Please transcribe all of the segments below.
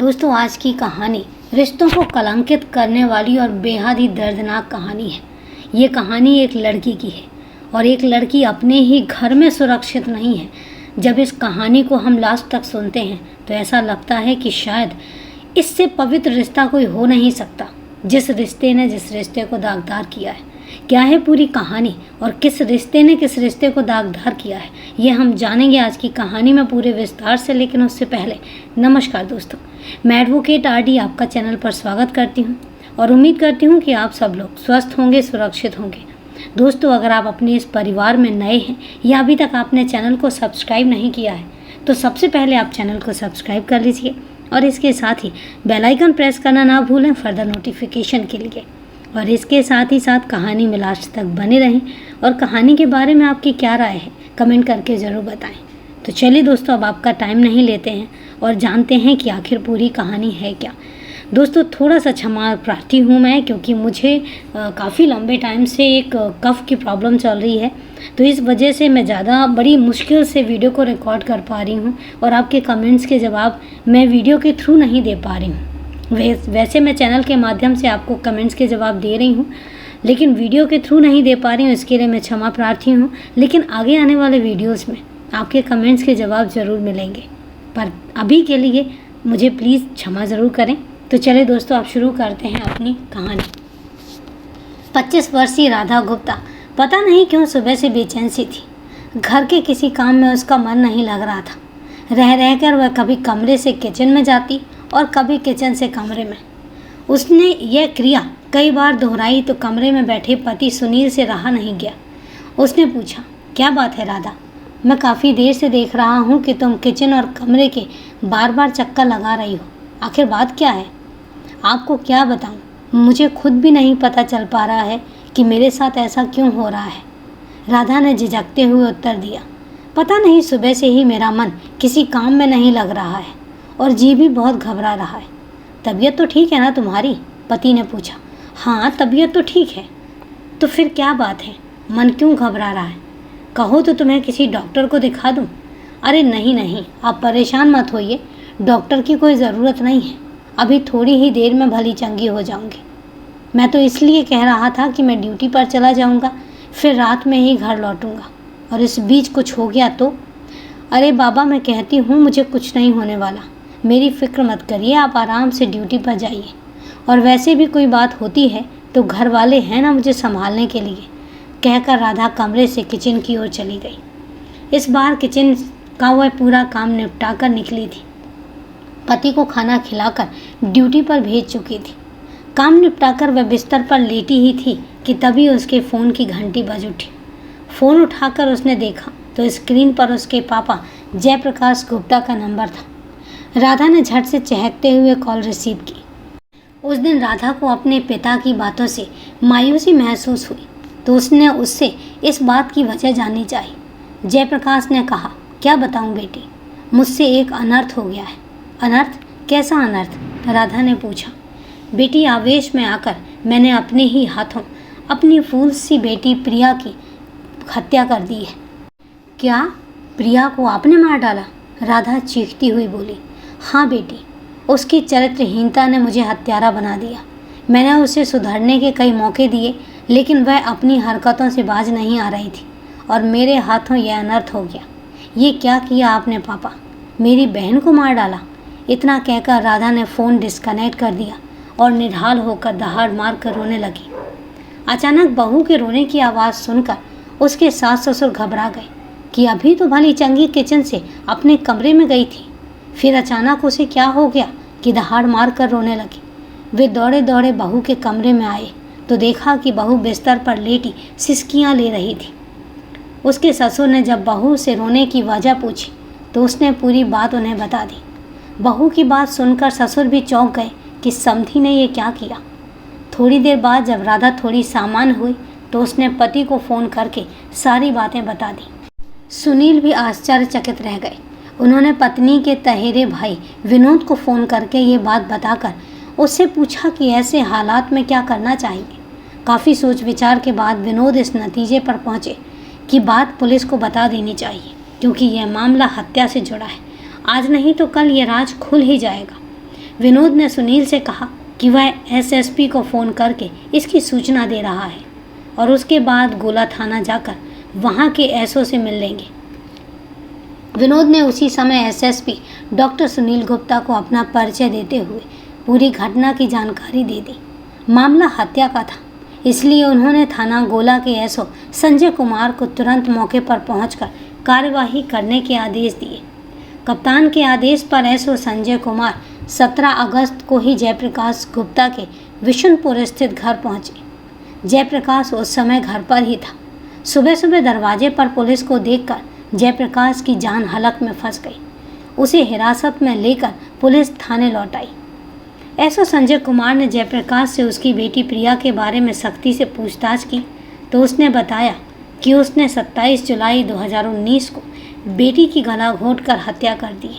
दोस्तों, आज की कहानी रिश्तों को कलंकित करने वाली और बेहद ही दर्दनाक कहानी है। ये कहानी एक लड़की की है और एक लड़की अपने ही घर में सुरक्षित नहीं है। जब इस कहानी को हम लास्ट तक सुनते हैं तो ऐसा लगता है कि शायद इससे पवित्र रिश्ता कोई हो नहीं सकता, जिस रिश्ते ने जिस रिश्ते को दागदार किया है। क्या है पूरी कहानी और किस रिश्ते ने किस रिश्ते को दागदार किया है, ये हम जानेंगे आज की कहानी में पूरे विस्तार से। लेकिन उससे पहले नमस्कार दोस्तों, मैं एडवोकेट आरडी आपका चैनल पर स्वागत करती हूं और उम्मीद करती हूं कि आप सब लोग स्वस्थ होंगे, सुरक्षित होंगे। दोस्तों, अगर आप अपने इस परिवार में नए हैं या अभी तक आपने चैनल को सब्सक्राइब नहीं किया है तो सबसे पहले आप चैनल को सब्सक्राइब कर लीजिए और इसके साथ ही बेल आइकन प्रेस करना ना भूलें फर्दर नोटिफिकेशन के लिए। और इसके साथ ही साथ कहानी में लास्ट तक बने रहें और कहानी के बारे में आपकी क्या राय है कमेंट करके ज़रूर बताएं। तो चलिए दोस्तों, अब आपका टाइम नहीं लेते हैं और जानते हैं कि आखिर पूरी कहानी है क्या। दोस्तों, थोड़ा सा क्षमा प्रार्थी हूँ मैं, क्योंकि मुझे काफ़ी लंबे टाइम से एक कफ की प्रॉब्लम चल रही है, तो इस वजह से मैं ज़्यादा बड़ी मुश्किल से वीडियो को रिकॉर्ड कर पा रही हूँ और आपके कमेंट्स के जवाब मैं वीडियो के थ्रू नहीं दे पा रही हूँ। वैसे मैं चैनल के माध्यम से आपको कमेंट्स के जवाब दे रही हूँ, लेकिन वीडियो के थ्रू नहीं दे पा रही हूँ, इसके लिए मैं क्षमा प्रार्थी हूँ। लेकिन आगे आने वाले वीडियोस में आपके कमेंट्स के जवाब ज़रूर मिलेंगे, पर अभी के लिए मुझे प्लीज़ क्षमा ज़रूर करें। तो चलिए दोस्तों, आप शुरू करते हैं अपनी कहानी। 25 वर्षीय राधा गुप्ता पता नहीं क्यों सुबह से बेचैन सी थी। घर के किसी काम में उसका मन नहीं लग रहा था। रह रहकर वह कभी कमरे से किचन में जाती और कभी किचन से कमरे में। उसने यह क्रिया कई बार दोहराई तो कमरे में बैठे पति सुनील से रहा नहीं गया। उसने पूछा, क्या बात है राधा? मैं काफ़ी देर से देख रहा हूँ कि तुम किचन और कमरे के बार बार चक्कर लगा रही हो। आखिर बात क्या है? आपको क्या बताऊँ, मुझे खुद भी नहीं पता चल पा रहा है कि मेरे साथ ऐसा क्यों हो रहा है। राधा ने झिझकते हुए उत्तर दिया, पता नहीं, सुबह से ही मेरा मन किसी काम में नहीं लग रहा है और जी भी बहुत घबरा रहा है। तबीयत तो ठीक है ना तुम्हारी? पति ने पूछा। हाँ, तबीयत तो ठीक है। तो फिर क्या बात है, मन क्यों घबरा रहा है? कहो तो तुम्हें किसी डॉक्टर को दिखा दूँ? अरे नहीं नहीं, आप परेशान मत होइए, डॉक्टर की कोई ज़रूरत नहीं है। अभी थोड़ी ही देर में भली चंगी हो जाऊंगी। मैं तो इसलिए कह रहा था कि मैं ड्यूटी पर चला जाऊंगा, फिर रात में ही घर लौटूंगा और इस बीच कुछ हो गया तो? अरे बाबा, मैं कहती हूँ मुझे कुछ नहीं होने वाला, मेरी फ़िक्र मत करिए, आप आराम से ड्यूटी पर जाइए। और वैसे भी कोई बात होती है तो घर वाले हैं ना मुझे संभालने के लिए। कहकर राधा कमरे से किचन की ओर चली गई। इस बार किचन का वह पूरा काम निपटा कर निकली थी। पति को खाना खिलाकर ड्यूटी पर भेज चुकी थी। काम निपटाकर वह बिस्तर पर लेटी ही थी कि तभी उसके फ़ोन की घंटी बज उठी। फ़ोन उठाकर उसने देखा तो स्क्रीन पर उसके पापा जयप्रकाश गुप्ता का नंबर था। राधा ने झट से चहकते हुए कॉल रिसीव की। उस दिन राधा को अपने पिता की बातों से मायूसी महसूस हुई तो उसने उससे इस बात की वजह जाननी चाहिए। जयप्रकाश ने कहा, क्या बताऊं बेटी, मुझसे एक अनर्थ हो गया है। अनर्थ? कैसा अनर्थ? राधा ने पूछा। बेटी, आवेश में आकर मैंने अपने ही हाथों अपनी फूल सी बेटी प्रिया की हत्या कर दी है। क्या? प्रिया को आपने मार डाला? राधा चीखती हुई बोली। हाँ बेटी, उसकी चरित्रहीनता ने मुझे हत्यारा बना दिया। मैंने उसे सुधरने के कई मौके दिए, लेकिन वह अपनी हरकतों से बाज नहीं आ रही थी और मेरे हाथों यह अनर्थ हो गया। ये क्या किया आपने पापा? मेरी बहन को मार डाला? इतना कहकर राधा ने फ़ोन डिस्कनेक्ट कर दिया और निढाल होकर दहाड़ मार कर रोने लगी। अचानक बहू के रोने की आवाज़ सुनकर उसके सास ससुर घबरा गए कि अभी तो भली चंगी किचन से अपने कमरे में गई थी, फिर अचानक उसे क्या हो गया कि दहाड़ मार कर रोने लगी। वे दौड़े दौड़े बहू के कमरे में आए तो देखा कि बहू बिस्तर पर लेटी सिसकियाँ ले रही थी। उसके ससुर ने जब बहू से रोने की वजह पूछी तो उसने पूरी बात उन्हें बता दी। बहू की बात सुनकर ससुर भी चौंक गए कि समधी ने ये क्या किया। थोड़ी देर बाद जब राधा थोड़ी सामान्य हुई तो उसने पति को फ़ोन करके सारी बातें बता दी। सुनील भी आश्चर्यचकित रह गए। उन्होंने पत्नी के तहेरे भाई विनोद को फ़ोन करके ये बात बताकर उससे पूछा कि ऐसे हालात में क्या करना चाहिए। काफ़ी सोच विचार के बाद विनोद इस नतीजे पर पहुँचे कि बात पुलिस को बता देनी चाहिए, क्योंकि यह मामला हत्या से जुड़ा है। आज नहीं तो कल ये राज खुल ही जाएगा। विनोद ने सुनील से कहा कि वह एसएसपी को फ़ोन करके इसकी सूचना दे रहा है और उसके बाद गोला थाना जाकर वहां के एसओ से मिल लेंगे। विनोद ने उसी समय एसएसपी डॉक्टर सुनील गुप्ता को अपना परिचय देते हुए पूरी घटना की जानकारी दे दी। मामला हत्या का था, इसलिए उन्होंने थाना गोला के एसओ संजय कुमार को तुरंत मौके पर पहुंचकर कार्यवाही करने के आदेश दिए। कप्तान के आदेश पर एसओ संजय कुमार 17 अगस्त को ही जयप्रकाश गुप्ता के विशुनपुर स्थित घर पहुंचे। जयप्रकाश उस समय घर पर ही था। सुबह सुबह दरवाजे पर पुलिस को देखकर जयप्रकाश की जान हलक में फंस गई। उसे हिरासत में लेकर पुलिस थाने लौट आई। एसओ संजय कुमार ने जयप्रकाश से उसकी बेटी प्रिया के बारे में सख्ती से पूछताछ की तो उसने बताया कि उसने 27 जुलाई 2019 को बेटी की गला घोंटकर हत्या कर दी।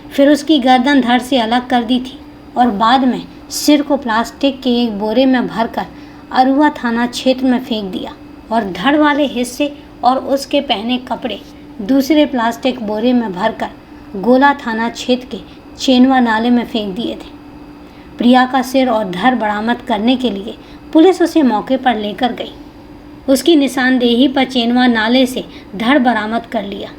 फिर उसकी गर्दन धड़ से अलग कर दी थी और बाद में सिर को प्लास्टिक के एक बोरे में भरकर अरुआ थाना क्षेत्र में फेंक दिया और धड़ वाले हिस्से और उसके पहने कपड़े दूसरे प्लास्टिक बोरे में भरकर गोला थाना क्षेत्र के चेनवा नाले में फेंक दिए थे। प्रिया का सिर और धड़ बरामद करने के लिए पुलिस उसे मौके पर लेकर गई। उसकी निशानदेही पर चेनवा नाले से धड़ बरामद कर लिया।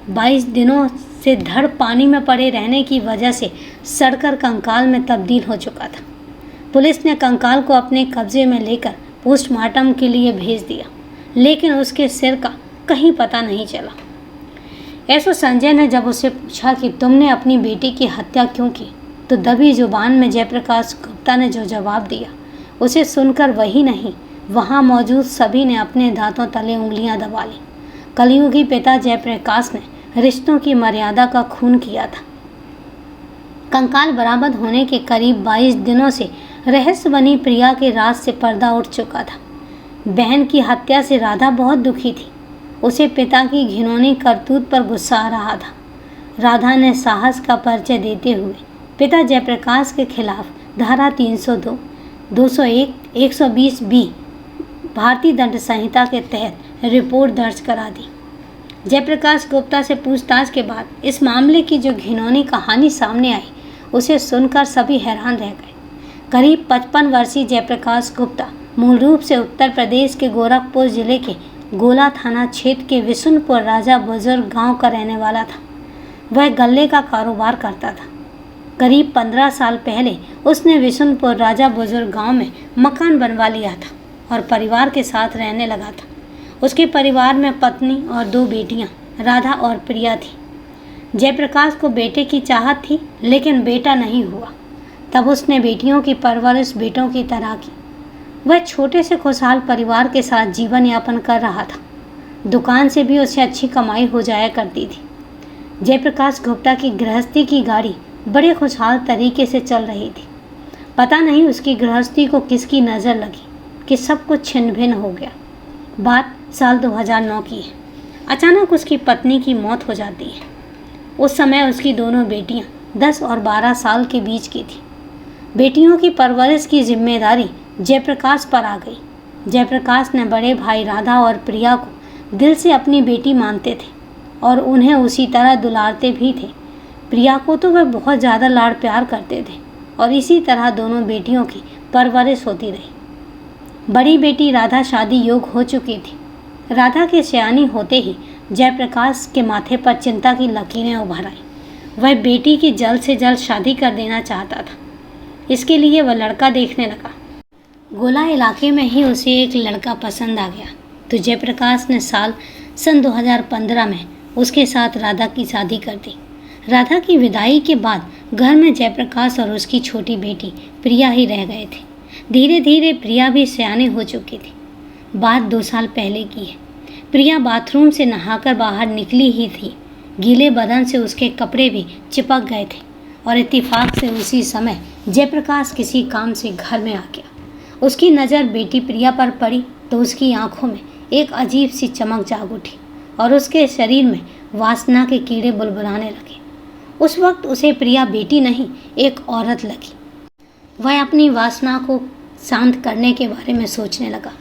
22 दिनों से धड़ पानी में पड़े रहने की वजह से सड़कर कंकाल में तब्दील हो चुका था। पुलिस ने कंकाल को अपने कब्जे में लेकर पोस्टमार्टम के लिए भेज दिया, लेकिन उसके सिर का कहीं पता नहीं चला। एसओ संजय ने जब उससे पूछा कि तुमने अपनी बेटी की हत्या क्यों की, तो दबी जुबान में जयप्रकाश गुप्ता ने जो जवाब दिया उसे सुनकर वही नहीं, वहां मौजूद सभी ने अपने दांतों तले उंगलियां दबा ली। कलयुगी पिता जयप्रकाश ने रिश्तों की मर्यादा का खून किया था। कंकाल बरामद होने के करीब 22 दिनों से रहस्य बनी प्रिया के राज से पर्दा उठ चुका था। बहन की हत्या से राधा बहुत दुखी थी। उसे पिता की घिनौनी करतूत पर गुस्सा आ रहा था। राधा ने साहस का परिचय देते हुए पिता जयप्रकाश के खिलाफ धारा 302, 201, 120 बी भारतीय दंड संहिता के तहत रिपोर्ट दर्ज करा दी। जयप्रकाश गुप्ता से पूछताछ के बाद इस मामले की जो घिनौनी कहानी सामने आई उसे सुनकर सभी हैरान रह गए। करीब 55 वर्षीय जयप्रकाश गुप्ता मूल रूप से उत्तर प्रदेश के गोरखपुर जिले के गोला थाना क्षेत्र के विशुनपुर राजा बुजुर्ग गांव का रहने वाला था। वह गल्ले का कारोबार करता था। करीब 15 साल पहले उसने विशुनपुर राजा बुजुर्ग गांव में मकान बनवा लिया था और परिवार के साथ रहने लगा था। उसके परिवार में पत्नी और 2 बेटियां राधा और प्रिया थी। जयप्रकाश को बेटे की चाहत थी, लेकिन बेटा नहीं हुआ। तब उसने बेटियों की परवरिश बेटों की तरह की। वह छोटे से खुशहाल परिवार के साथ जीवन यापन कर रहा था। दुकान से भी उसे अच्छी कमाई हो जाया करती थी। जयप्रकाश गुप्ता की गृहस्थी की गाड़ी बड़े खुशहाल तरीके से चल रही थी। पता नहीं उसकी गृहस्थी को किसकी नज़र लगी कि सब कुछ छिन्न भिन्न हो गया। बात साल 2009 की है। अचानक उसकी पत्नी की मौत हो जाती है। उस समय उसकी दोनों बेटियां 10 और 12 साल के बीच की थी। बेटियों की परवरिश की जिम्मेदारी जयप्रकाश पर आ गई। जयप्रकाश ने बड़े भाई राधा और प्रिया को दिल से अपनी बेटी मानते थे और उन्हें उसी तरह दुलारते भी थे। प्रिया को तो वह बहुत ज़्यादा लाड़ प्यार करते थे और इसी तरह दोनों बेटियों की परवरिश होती रही। बड़ी बेटी राधा शादी योग हो चुकी थी। राधा के सयानी होते ही जयप्रकाश के माथे पर चिंता की लकीरें उभर आई। वह बेटी की जल्द से जल्द शादी कर देना चाहता था। इसके लिए वह लड़का देखने लगा। गोला इलाके में ही उसे एक लड़का पसंद आ गया तो जयप्रकाश ने सन 2015 में उसके साथ राधा की शादी कर दी। राधा की विदाई के बाद घर में जयप्रकाश और उसकी छोटी बेटी प्रिया ही रह गए थे। धीरे धीरे प्रिया भी सयानी हो चुकी थी। बात 2 साल पहले की है। प्रिया बाथरूम से नहाकर बाहर निकली ही थी। गीले बदन से उसके कपड़े भी चिपक गए थे और इत्तेफाक से उसी समय जयप्रकाश किसी काम से घर में आ गया। उसकी नज़र बेटी प्रिया पर पड़ी तो उसकी आंखों में एक अजीब सी चमक जाग उठी और उसके शरीर में वासना के कीड़े बुलबुलाने लगे। उस वक्त उसे प्रिया बेटी नहीं, एक औरत लगी। वह अपनी वासना को शांत करने के बारे में सोचने लगा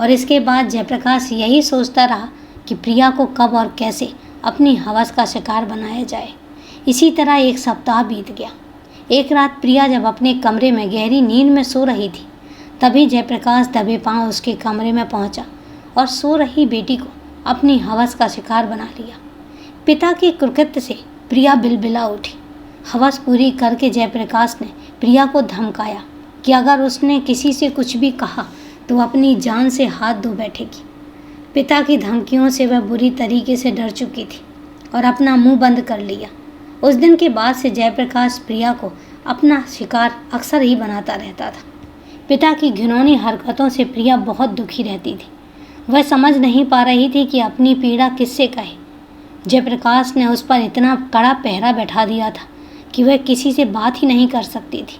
और इसके बाद जयप्रकाश यही सोचता रहा कि प्रिया को कब और कैसे अपनी हवस का शिकार बनाया जाए। इसी तरह एक सप्ताह बीत गया। एक रात प्रिया जब अपने कमरे में गहरी नींद में सो रही थी, तभी जयप्रकाश दबे पांव उसके कमरे में पहुंचा और सो रही बेटी को अपनी हवस का शिकार बना लिया। पिता के कुकृत्य से प्रिया बिलबिला उठी। हवस पूरी करके जयप्रकाश ने प्रिया को धमकाया कि अगर उसने किसी से कुछ भी कहा तो अपनी जान से हाथ धो बैठेगी। पिता की धमकियों से वह बुरी तरीके से डर चुकी थी और अपना मुंह बंद कर लिया। उस दिन के बाद से जयप्रकाश प्रिया को अपना शिकार अक्सर ही बनाता रहता था। पिता की घिनौनी हरकतों से प्रिया बहुत दुखी रहती थी। वह समझ नहीं पा रही थी कि अपनी पीड़ा किससे कहे। जयप्रकाश ने उस पर इतना कड़ा पहरा बैठा दिया था कि वह किसी से बात ही नहीं कर सकती थी।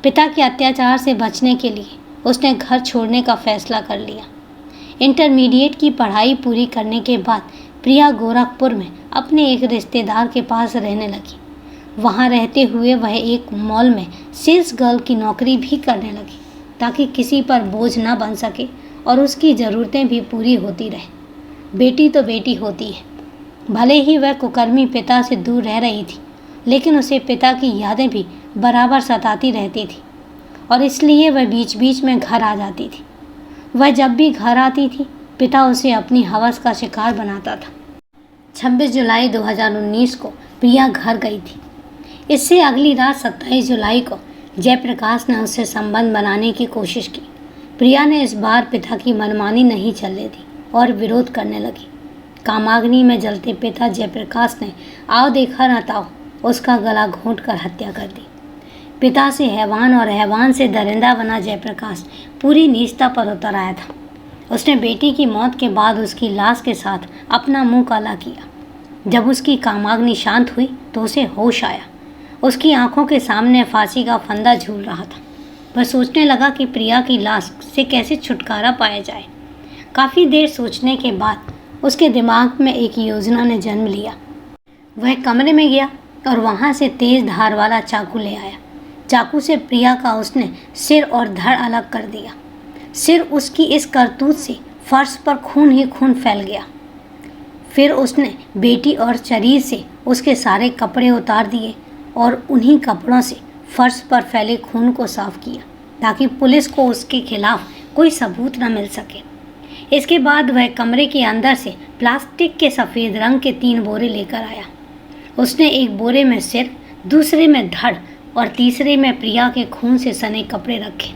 पिता के अत्याचार से बचने के लिए उसने घर छोड़ने का फैसला कर लिया। इंटरमीडिएट की पढ़ाई पूरी करने के बाद प्रिया गोरखपुर में अपने एक रिश्तेदार के पास रहने लगी। वहाँ रहते हुए वह एक मॉल में सेल्स गर्ल की नौकरी भी करने लगी ताकि किसी पर बोझ न बन सके और उसकी ज़रूरतें भी पूरी होती रहे। बेटी तो बेटी होती है। भले ही वह कुकर्मी पिता से दूर रह रही थी, लेकिन उसे पिता की यादें भी बराबर सताती रहती थी और इसलिए वह बीच बीच में घर आ जाती थी। वह जब भी घर आती थी, पिता उसे अपनी हवस का शिकार बनाता था। 26 जुलाई 2019 को प्रिया घर गई थी। इससे अगली रात 27 जुलाई को जयप्रकाश ने उससे संबंध बनाने की कोशिश की। प्रिया ने इस बार पिता की मनमानी नहीं चलने दी और विरोध करने लगी। कामाग्नि में जलते पिता जयप्रकाश ने आओ देखा न ताओ उसका गला घोंट कर हत्या कर दी। पिता से हैवान और हैवान से दरिंदा बना जयप्रकाश पूरी नीचता पर उतर आया था। उसने बेटी की मौत के बाद उसकी लाश के साथ अपना मुंह काला किया। जब उसकी कामाग्नि शांत हुई तो उसे होश आया। उसकी आंखों के सामने फांसी का फंदा झूल रहा था। वह सोचने लगा कि प्रिया की लाश से कैसे छुटकारा पाया जाए। काफ़ी देर सोचने के बाद उसके दिमाग में एक योजना ने जन्म लिया। वह कमरे में गया और वहाँ से तेज धार वाला चाकू ले आया। चाकू से प्रिया का उसने सिर और धड़ अलग कर दिया। सिर उसकी इस करतूत से फर्श पर खून ही खून फैल गया। फिर उसने बेटी और शरीर से उसके सारे कपड़े उतार दिए और उन्हीं कपड़ों से फर्श पर फैले खून को साफ किया ताकि पुलिस को उसके खिलाफ कोई सबूत न मिल सके। इसके बाद वह कमरे के अंदर से प्लास्टिक के सफ़ेद रंग के 3 बोरे लेकर आया। उसने एक बोरे में सिर, दूसरे में धड़ और तीसरे में प्रिया के खून से सने कपड़े रखे।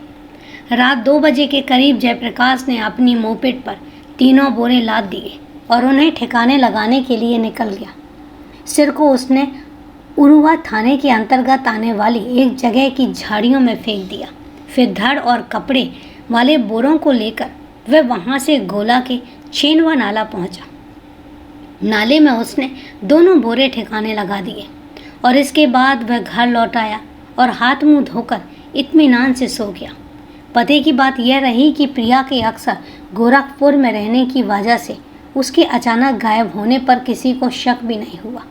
रात 2 बजे के करीब जयप्रकाश ने अपनी मोपेड पर तीनों बोरे लाद दिए और उन्हें ठिकाने लगाने के लिए निकल गया। सिर को उसने उरुवा थाने के अंतर्गत आने वाली एक जगह की झाड़ियों में फेंक दिया। फिर धड़ और कपड़े वाले बोरों को लेकर वह वहाँ से गोला के छेनवा नाला पहुँचा। नाले में उसने दोनों बोरे ठिकाने लगा दिए और इसके बाद वह घर लौट आया और हाथ मुंह धोकर इत्मीनान से सो गया। पते की बात यह रही कि प्रिया के अक्सर गोरखपुर में रहने की वजह से उसके अचानक गायब होने पर किसी को शक भी नहीं हुआ।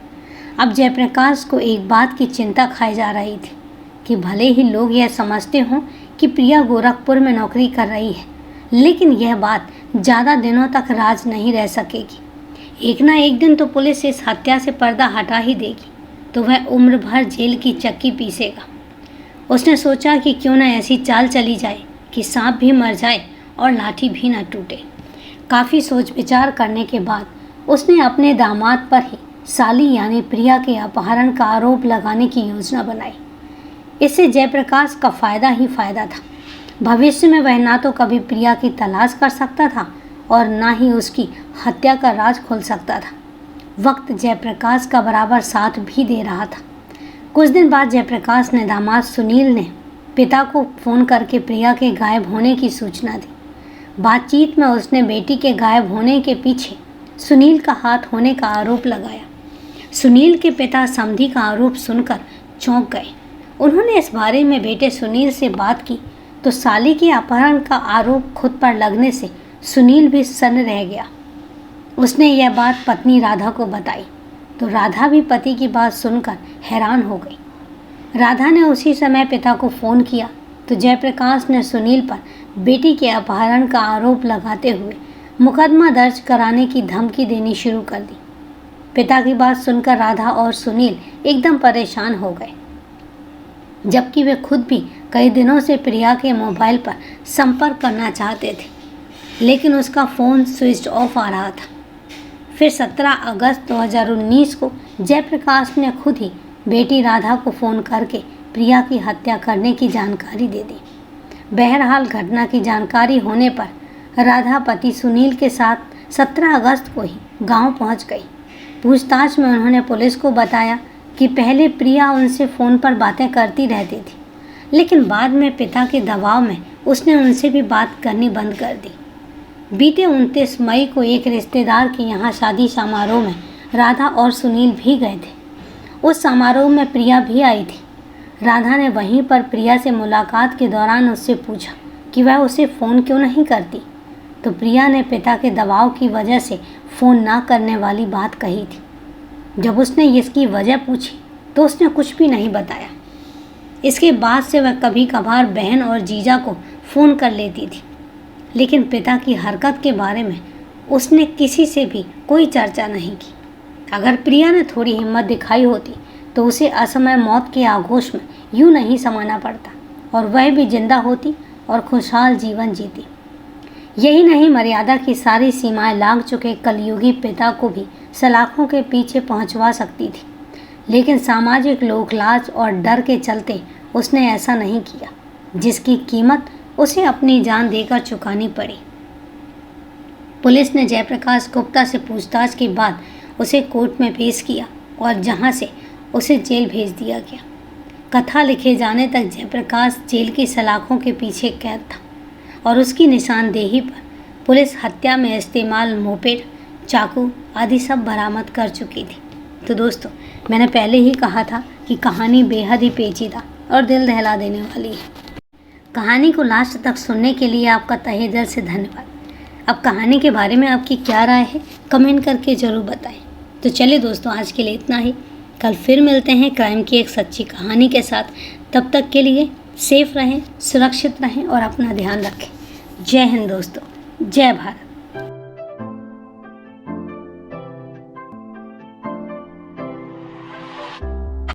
अब जयप्रकाश को एक बात की चिंता खाई जा रही थी कि भले ही लोग यह समझते हों कि प्रिया गोरखपुर में नौकरी कर रही है, लेकिन यह बात ज़्यादा दिनों तक राज नहीं रह सकेगी। एक ना एक दिन तो पुलिस इस हत्या से पर्दा हटा ही देगी, तो वह उम्र भर जेल की चक्की पीसेगा। उसने सोचा कि क्यों न ऐसी चाल चली जाए कि सांप भी मर जाए और लाठी भी न टूटे। काफ़ी सोच विचार करने के बाद उसने अपने दामाद पर ही साली यानी प्रिया के अपहरण का आरोप लगाने की योजना बनाई। इससे जयप्रकाश का फ़ायदा ही फ़ायदा था। भविष्य में वह ना तो कभी प्रिया की तलाश कर सकता था और ना ही उसकी हत्या का राज खोल सकता था। वक्त जयप्रकाश का बराबर साथ भी दे रहा था। कुछ दिन बाद जयप्रकाश ने दामाद सुनील ने पिता को फ़ोन करके प्रिया के गायब होने की सूचना दी। बातचीत में उसने बेटी के गायब होने के पीछे सुनील का हाथ होने का आरोप लगाया। सुनील के पिता समधी का आरोप सुनकर चौंक गए। उन्होंने इस बारे में बेटे सुनील से बात की तो साली के अपहरण का आरोप खुद पर लगने से सुनील भी सन्न रह गया। उसने यह बात पत्नी राधा को बताई तो राधा भी पति की बात सुनकर हैरान हो गई। राधा ने उसी समय पिता को फ़ोन किया तो जयप्रकाश ने सुनील पर बेटी के अपहरण का आरोप लगाते हुए मुकदमा दर्ज कराने की धमकी देनी शुरू कर दी। पिता की बात सुनकर राधा और सुनील एकदम परेशान हो गए। जबकि वे खुद भी कई दिनों से प्रिया के मोबाइल पर संपर्क करना चाहते थे, लेकिन उसका फ़ोन स्विच ऑफ आ रहा था। फिर 17 अगस्त 2019 को जयप्रकाश ने खुद ही बेटी राधा को फ़ोन करके प्रिया की हत्या करने की जानकारी दे दी। बहरहाल घटना की जानकारी होने पर राधा पति सुनील के साथ 17 अगस्त को ही गांव पहुंच गई। पूछताछ में उन्होंने पुलिस को बताया कि पहले प्रिया उनसे फ़ोन पर बातें करती रहती थी, लेकिन बाद में पिता के दबाव में उसने उनसे भी बात करनी बंद कर दी। बीते 29 मई को एक रिश्तेदार के यहाँ शादी समारोह में राधा और सुनील भी गए थे। उस समारोह में प्रिया भी आई थी। राधा ने वहीं पर प्रिया से मुलाकात के दौरान उससे पूछा कि वह उसे फ़ोन क्यों नहीं करती, तो प्रिया ने पिता के दबाव की वजह से फ़ोन ना करने वाली बात कही थी। जब उसने इसकी वजह पूछी तो उसने कुछ भी नहीं बताया। इसके बाद से वह कभी कभार बहन और जीजा को फ़ोन कर लेती थी, लेकिन पिता की हरकत के बारे में उसने किसी से भी कोई चर्चा नहीं की। अगर प्रिया ने थोड़ी हिम्मत दिखाई होती तो उसे असमय मौत के आगोश में यूं नहीं समाना पड़ता और वह भी जिंदा होती और खुशहाल जीवन जीती। यही नहीं, मर्यादा की सारी सीमाएं लांघ चुके कलयुगी पिता को भी सलाखों के पीछे पहुंचवा सकती थी, लेकिन सामाजिक लोकलाज और डर के चलते उसने ऐसा नहीं किया, जिसकी कीमत उसे अपनी जान देकर चुकानी पड़ी। पुलिस ने जयप्रकाश गुप्ता से पूछताछ के बाद उसे कोर्ट में पेश किया और जहां से उसे जेल भेज दिया गया। कथा लिखे जाने तक जयप्रकाश जेल की सलाखों के पीछे कैद था और उसकी निशानदेही पर पुलिस हत्या में इस्तेमाल मोपेड, चाकू आदि सब बरामद कर चुकी थी। तो दोस्तों, मैंने पहले ही कहा था कि कहानी बेहद ही पेचीदा और दिल दहला देने वाली है। कहानी को लास्ट तक सुनने के लिए आपका तहे दिल से धन्यवाद। अब कहानी के बारे में आपकी क्या राय है, कमेंट करके ज़रूर बताएं। तो चलिए दोस्तों, आज के लिए इतना ही। कल फिर मिलते हैं क्राइम की एक सच्ची कहानी के साथ। तब तक के लिए सेफ रहें, सुरक्षित रहें और अपना ध्यान रखें। जय हिंद दोस्तों, जय भारत।